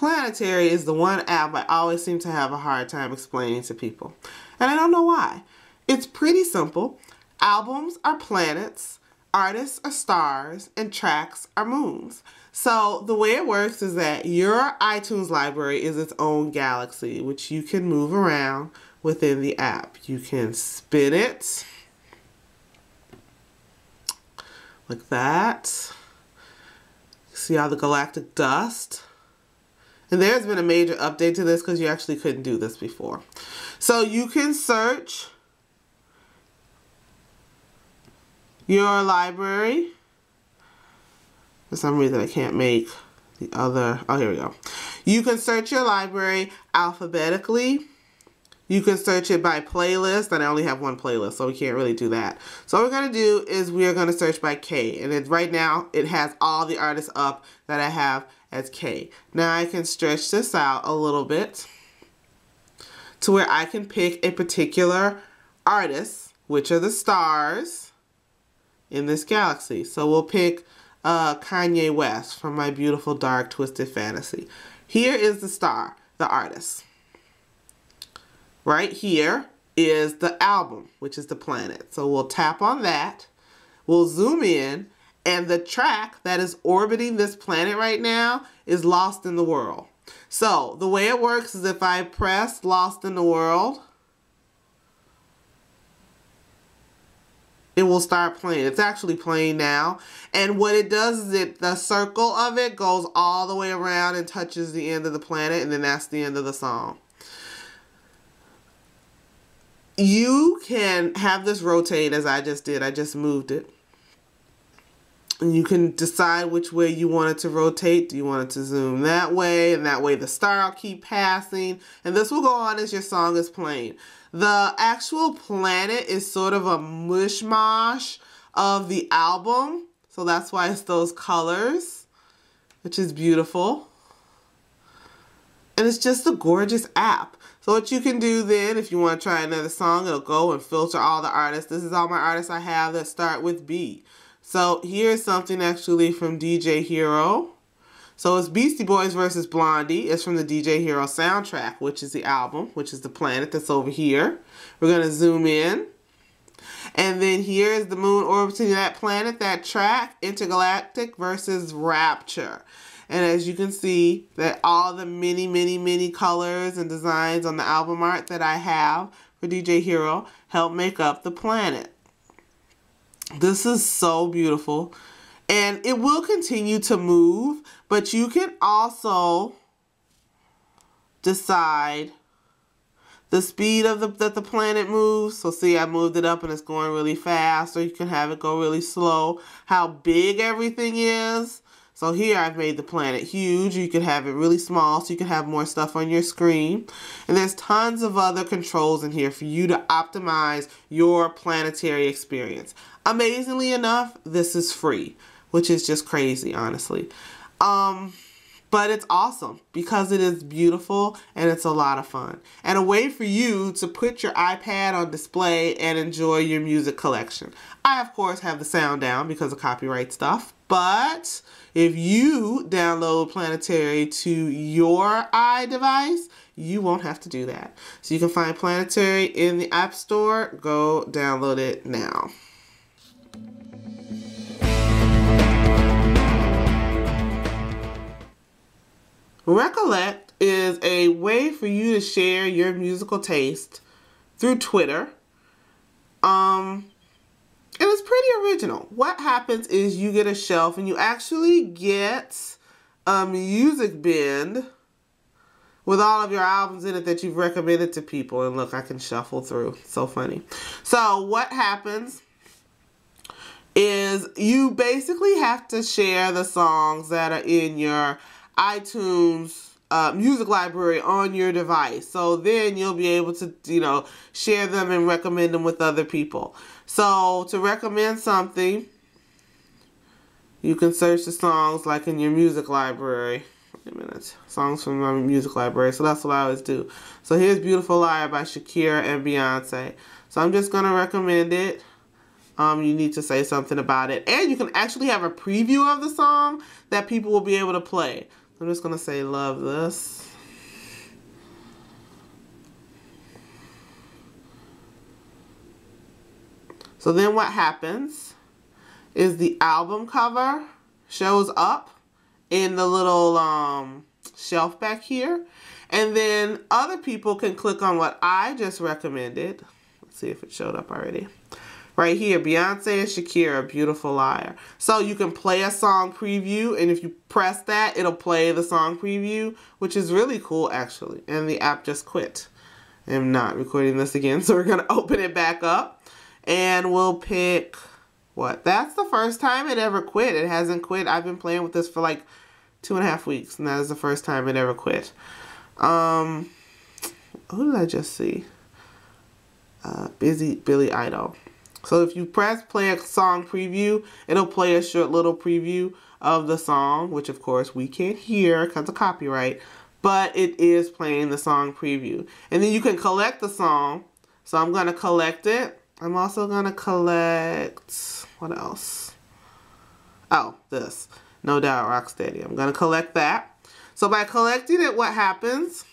Planetary is the one app I always seem to have a hard time explaining to people. And I don't know why. It's pretty simple. Albums are planets, artists are stars, and tracks are moons. So the way it works is that your iTunes library is its own galaxy, which you can move around within the app. You can spin it like that. See all the galactic dust? And there's been a major update to this because you actually couldn't do this before. So you can search your library. For some reason I can't make the other, oh, here we go. You can search your library alphabetically. You can search it by playlist, and I only have one playlist, so we can't really do that. So what we're going to do is we are going to search by K, and right now it has all the artists up that I have as K. Now I can stretch this out a little bit to where I can pick a particular artist, which are the stars in this galaxy. So we'll pick Kanye West from My Beautiful Dark Twisted Fantasy. Here is the star, the artist. Right here is the album, which is the planet. So we'll tap on that. We'll zoom in, and the track that is orbiting this planet right now is Lost in the World. So the way it works is if I press Lost in the World, it will start playing. It's actually playing now. And what it does is the circle of it goes all the way around and touches the end of the planet, and then that's the end of the song. You can have this rotate as I just did. I just moved it. And you can decide which way you want it to rotate. Do you want it to zoom that way? And that way the star will keep passing. And this will go on as your song is playing. The actual planet is sort of a mishmash of the album. So that's why it's those colors, which is beautiful. And it's just a gorgeous app. So what you can do then, if you want to try another song, it'll go and filter all the artists. This is all my artists I have that start with B. So here's something actually from DJ Hero. So it's Beastie Boys versus Blondie. It's from the DJ Hero soundtrack, which is the album, which is the planet that's over here. We're going to zoom in. And then here is the moon orbiting that planet, that track, Intergalactic versus Rapture. And as you can see, that all the many colors and designs on the album art that I have for DJ Hero help make up the planet. This is so beautiful. And it will continue to move, but you can also decide the speed of that the planet moves. So see, I moved it up and it's going really fast, or you can have it go really slow. How big everything is. So here I've made the planet huge. You can have it really small so you can have more stuff on your screen. And there's tons of other controls in here for you to optimize your planetary experience. Amazingly enough, this is free, which is just crazy, honestly. But it's awesome because it is beautiful and it's a lot of fun. And a way for you to put your iPad on display and enjoy your music collection. I, of course, have the sound down because of copyright stuff. But if you download Planetary to your iDevice, you won't have to do that. So you can find Planetary in the App Store. Go download it now. Recollect is a way for you to share your musical taste through Twitter. And it's pretty original. What happens is you get a shelf and you actually get a music bin with all of your albums in it that you've recommended to people. And look, I can shuffle through. So funny. So what happens is you basically have to share the songs that are in your iTunes music library on your device. So then you'll be able to, share them and recommend them with other people. So to recommend something, you can search the songs like in your music library. Wait a minute. Songs from my music library. So that's what I always do. So here's Beautiful Liar by Shakira and Beyonce. So I'm just going to recommend it. You need to say something about it. And you can actually have a preview of the song that people will be able to play. I'm just going to say love this. So then what happens is the album cover shows up in the little shelf back here. And then other people can click on what I just recommended. Let's see if it showed up already. Right here, Beyonce and Shakira, Beautiful Liar. So you can play a song preview, and if you press that, it'll play the song preview, which is really cool, actually. And the app just quit. I'm not recording this again, so we're going to open it back up. And we'll pick, what? That's the first time it ever quit. It hasn't quit. I've been playing with this for like 2.5 weeks, and that is the first time it ever quit. Who did I just see? Billy Idol. So if you press play a song preview, it'll play a short little preview of the song, which of course we can't hear because of copyright, but it is playing the song preview. And then you can collect the song. So I'm going to collect it. I'm also going to collect, what else? Oh, this. No Doubt Rocksteady. I'm going to collect that. So by collecting it, what happens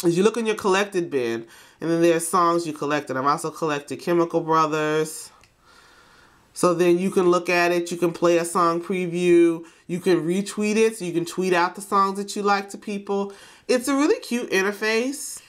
is you look in your collected bin, and then there's songs you collected. I've also collected Chemical Brothers. So then you can look at it. You can play a song preview. You can retweet it. So you can tweet out the songs that you like to people. It's a really cute interface.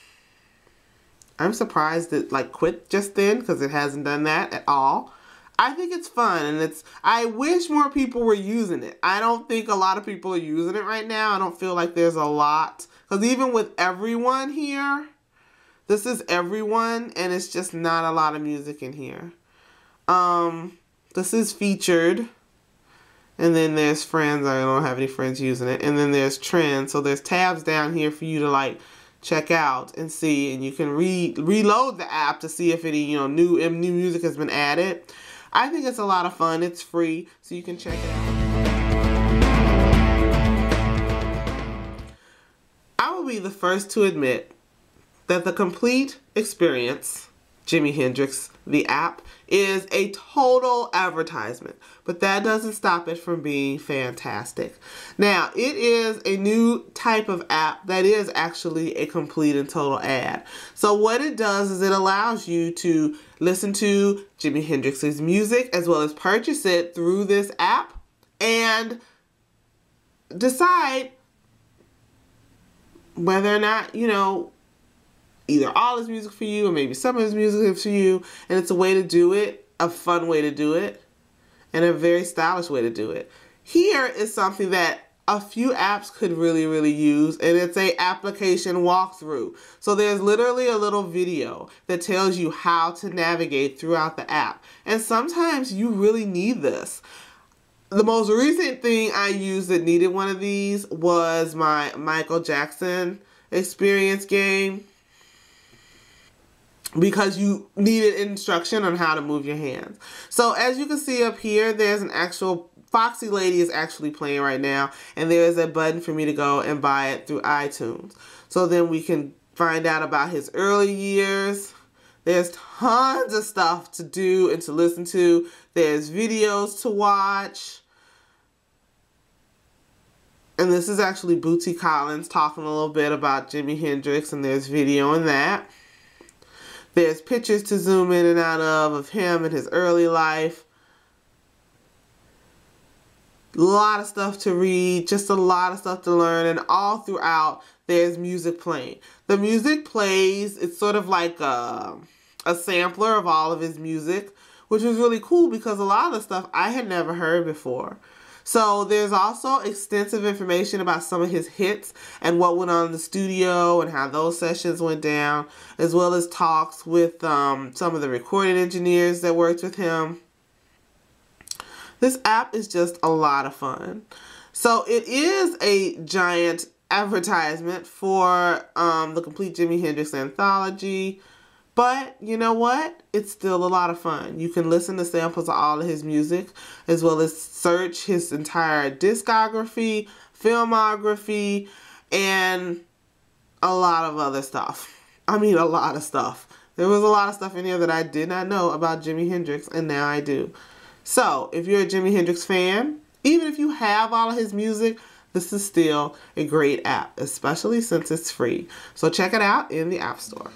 I'm surprised it like quit just then because it hasn't done that at all. I think it's fun, and I wish more people were using it. I don't think a lot of people are using it right now. I don't feel like there's a lot. Because even with everyone here, this is everyone, and it's just not a lot of music in here. This is featured, and then there's friends. I don't have any friends using it. And then there's trends. So there's tabs down here for you to like check out and see, and you can reload the app to see if any new music has been added. I think it's a lot of fun. It's free, so you can check it out. I will be the first to admit that the Complete Experience, Jimi Hendrix, the app, is a total advertisement. But that doesn't stop it from being fantastic. Now, it is a new type of app that is actually a complete and total ad. So what it does is it allows you to listen to Jimi Hendrix's music as well as purchase it through this app and decide whether or not, either all his music for you or maybe some of his music is for you. And it's a way to do it, a fun way to do it, and a very stylish way to do it. Here is something that a few apps could really, really use, and it's a application walkthrough. So there's literally a little video that tells you how to navigate throughout the app. And sometimes you really need this. The most recent thing I used that needed one of these was my Michael Jackson experience game, because you needed instruction on how to move your hands. So as you can see up here, there's an actual Foxy Lady is actually playing right now, and there's a button for me to go and buy it through iTunes. So then we can find out about his early years. There's tons of stuff to do and to listen to. There's videos to watch. And this is actually Bootsy Collins talking a little bit about Jimi Hendrix, and there's video in that. There's pictures to zoom in and out of him and his early life. A lot of stuff to read, just a lot of stuff to learn, and all throughout there's music playing. The music plays, it's sort of like a sampler of all of his music, which was really cool because a lot of the stuff I had never heard before. So there's also extensive information about some of his hits and what went on in the studio and how those sessions went down, as well as talks with some of the recording engineers that worked with him. This app is just a lot of fun. So it is a giant advertisement for the Complete Jimi Hendrix Anthology. But you know what? It's still a lot of fun. You can listen to samples of all of his music, as well as search his entire discography, filmography, and a lot of other stuff. I mean, a lot of stuff. There was a lot of stuff in here that I did not know about Jimi Hendrix, and now I do. So, if you're a Jimi Hendrix fan, even if you have all of his music, this is still a great app, especially since it's free. So check it out in the App Store.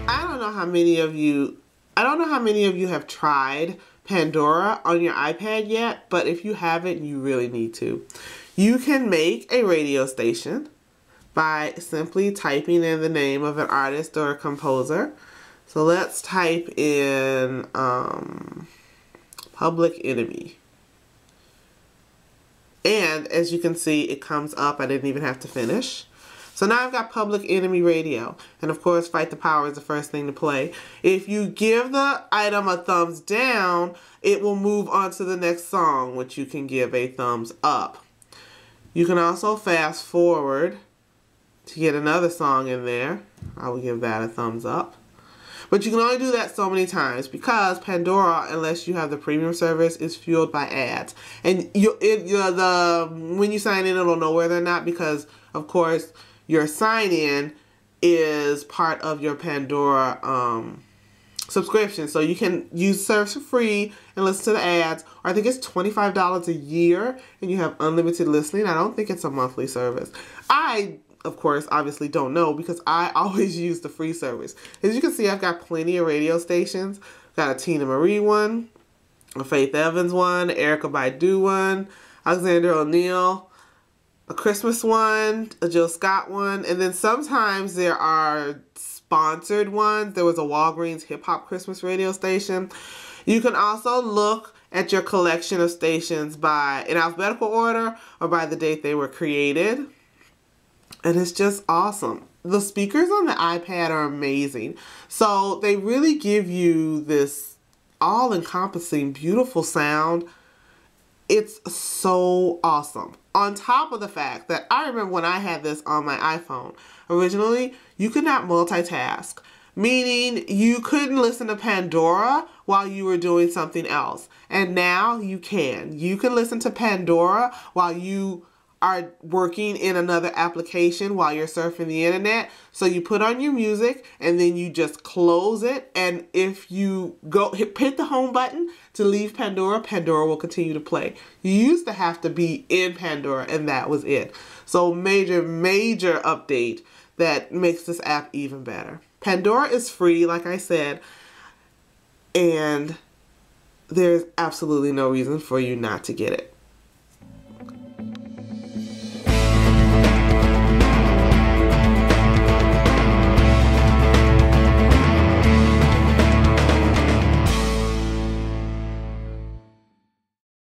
I don't know how many of you have tried Pandora on your iPad yet, but if you haven't, you really need to. You can make a radio station by simply typing in the name of an artist or a composer. So let's type in Public Enemy. And as you can see, it comes up. I didn't even have to finish. So now I've got Public Enemy Radio. And of course, Fight the Power is the first thing to play. If you give the item a thumbs down, it will move on to the next song, which you can give a thumbs up. You can also fast forward to get another song in there. I will give that a thumbs up. But you can only do that so many times because Pandora, unless you have the premium service, is fueled by ads. And when you sign in, it'll know whether or not, because of course your sign-in is part of your Pandora subscription. So you can use service for free and listen to the ads. Or I think it's $25 a year and you have unlimited listening. I don't think it's a monthly service. I, of course, obviously don't know because I always use the free service. As you can see, I've got plenty of radio stations. Got a Tina Marie one, a Faith Evans one, Erykah Badu one, Alexander O'Neal, a Christmas one, a Jill Scott one, and then sometimes there are sponsored ones. There was a Walgreens hip hop Christmas radio station. You can also look at your collection of stations in alphabetical order or by the date they were created. And it's just awesome. The speakers on the iPad are amazing. So they really give you this all-encompassing, beautiful sound. It's so awesome. On top of the fact that I remember when I had this on my iPhone, originally, you could not multitask. Meaning you couldn't listen to Pandora while you were doing something else. And now you can. You can listen to Pandora while you are working in another application while you're surfing the internet. So you put on your music and then you just close it. And if you hit the home button to leave Pandora, Pandora will continue to play. You used to have to be in Pandora and that was it. So major update that makes this app even better. Pandora is free, like I said, and there's absolutely no reason for you not to get it.